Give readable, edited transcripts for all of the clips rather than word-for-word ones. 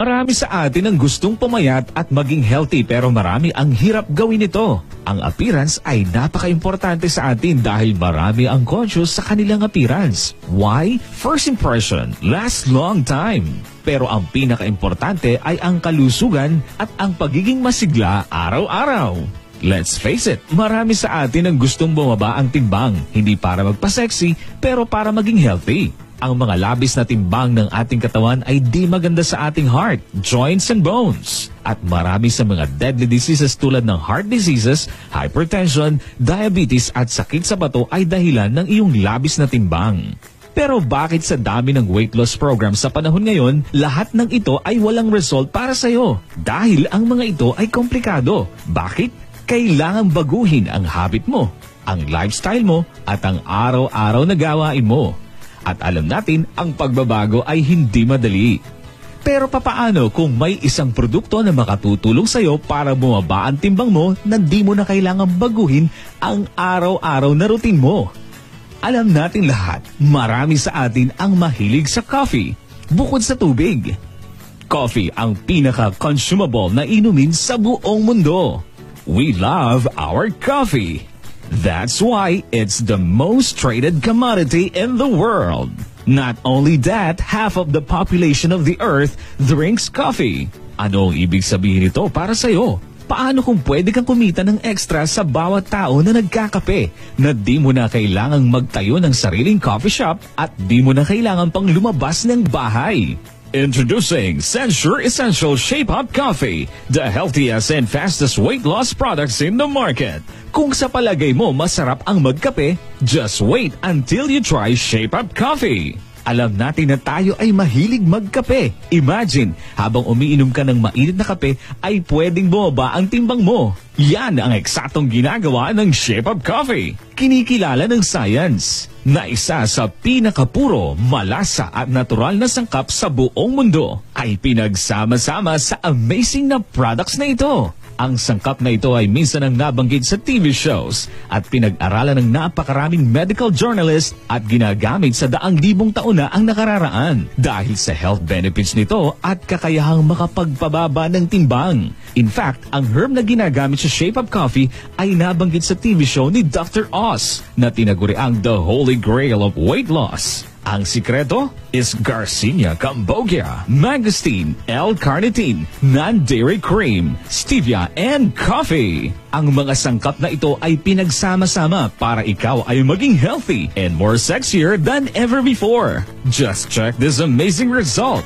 Marami sa atin ang gustong pumayat at maging healthy pero marami ang hirap gawin ito. Ang appearance ay napaka-importante sa atin dahil marami ang conscious sa kanilang appearance. Why? First impression lasts long time. Pero ang pinaka-importante ay ang kalusugan at ang pagiging masigla araw-araw. Let's face it, marami sa atin ang gustong bumaba ang timbang, hindi para magpa-sexy pero para maging healthy. Ang mga labis na timbang ng ating katawan ay di maganda sa ating heart, joints and bones. At marami sa mga deadly diseases tulad ng heart diseases, hypertension, diabetes at sakit sa bato ay dahilan ng iyong labis na timbang. Pero bakit sa dami ng weight loss program sa panahon ngayon, lahat ng ito ay walang result para sa'yo? Dahil ang mga ito ay komplikado. Bakit? Kailangang baguhin ang habit mo, ang lifestyle mo at ang araw-araw na gawain mo. At alam natin, ang pagbabago ay hindi madali. Pero papaano kung may isang produkto na makatutulong sa'yo para bumaba ang timbang mo na di mo na kailangang baguhin ang araw-araw na routine mo? Alam natin lahat, marami sa atin ang mahilig sa coffee, bukod sa tubig. Coffee ang pinaka-consumable na inumin sa buong mundo. We love our coffee. That's why it's the most traded commodity in the world. Not only that, half of the population of the earth drinks coffee. Ano ang ibig sabihin nito para sa'yo? Paano kung pwede kang kumita ng extra sa bawat tao na nagkakape na di mo na kailangang magtayo ng sariling coffee shop at di mo na kailangan pang lumabas ng bahay? Introducing Sensure Essential Shape Up Coffee, the healthiest and fastest weight loss products in the market. Kung sa palagay mo masarap ang magkape, just wait until you try Shape Up Coffee. Alam natin na tayo ay mahilig magkape. Imagine, habang umiinom ka ng mainit na kape, ay pwedeng bumaba ang timbang mo. Yan ang eksaktong ginagawa ng Shape Up Coffee. Kinikilala ng science na isa sa pinakapuro, malasa at natural na sangkap sa buong mundo ay pinagsama-sama sa amazing na products na ito. Ang sangkap na ito ay minsan ang nabanggit sa TV shows at pinag-aralan ng napakaraming medical journalist at ginagamit sa daang-libong taon na ang nakararaan dahil sa health benefits nito at kakayahang makapagpababa ng timbang. In fact, ang herb na ginagamit sa Shape Up Coffee ay nabanggit sa TV show ni Dr. Oz na tinaguriang the Holy Grail of Weight Loss. Ang sikreto is Garcinia cambogia, mangosteen, L-carnitine, non-dairy cream, stevia, and coffee. Ang mga sangkap na ito ay pinagsama-sama para ikaw ay maging healthy and more sexier than ever before. Just check this amazing result.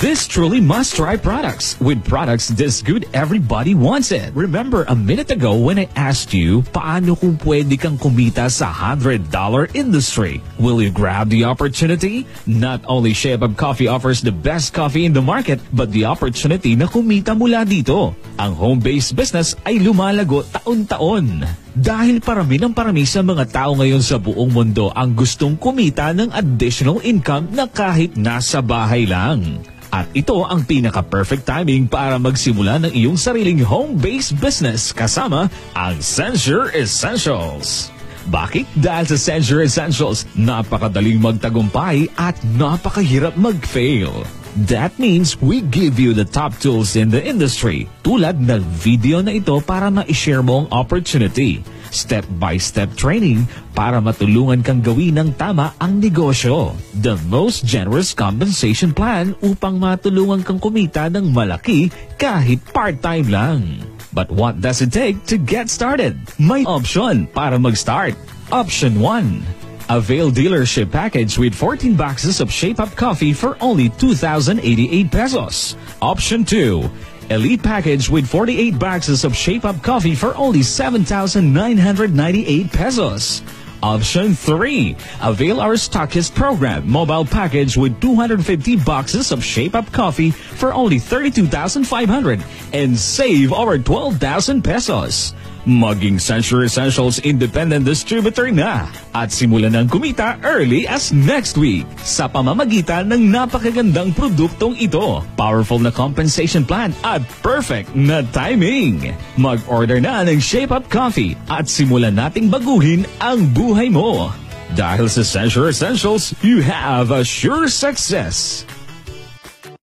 This truly must-try products. With products this good, everybody wants it. Remember a minute ago when I asked you, paano kung pwede kang kumita sa $100 industry? Will you grab the opportunity? Not only Shape Up Coffee offers the best coffee in the market, but the opportunity na kumita mula dito. Ang home-based business ay lumalago taon-taon. Dahil parami ng parami sa mga tao ngayon sa buong mundo ang gustong kumita ng additional income na kahit nasa bahay lang. At ito ang pinaka-perfect timing para magsimula ng iyong sariling home-based business kasama ang Censure Essentials. Bakit? Dahil sa Censure Essentials, napakadaling magtagumpay at napakahirap mag-fail. That means we give you the top tools in the industry. Tulad ng video na ito para ma-share mo ang opportunity. Step-by-step training para matulungan kang gawin ng tama ang negosyo. The most generous compensation plan upang matulungan kang kumita ng malaki kahit part-time lang. But what does it take to get started? May option para mag-start. Option 1. Avail dealership package with 14 boxes of Shape Up Coffee for only 2,088 pesos. Option 2. Elite package with 48 boxes of Shape Up Coffee for only 7,998 pesos. Option 3. Avail our Stockist Program mobile package with 250 boxes of Shape Up Coffee for only 32,500 and save over 12,000 pesos. Maging Censure Essentials Independent Distributor na at simulan ng kumita early as next week sa pamamagitan ng napakagandang produktong ito, powerful na compensation plan at perfect na timing. Mag-order na ng Shape Up Coffee at simulan nating baguhin ang buhay mo. Dahil sa Censure Essentials, you have a sure success.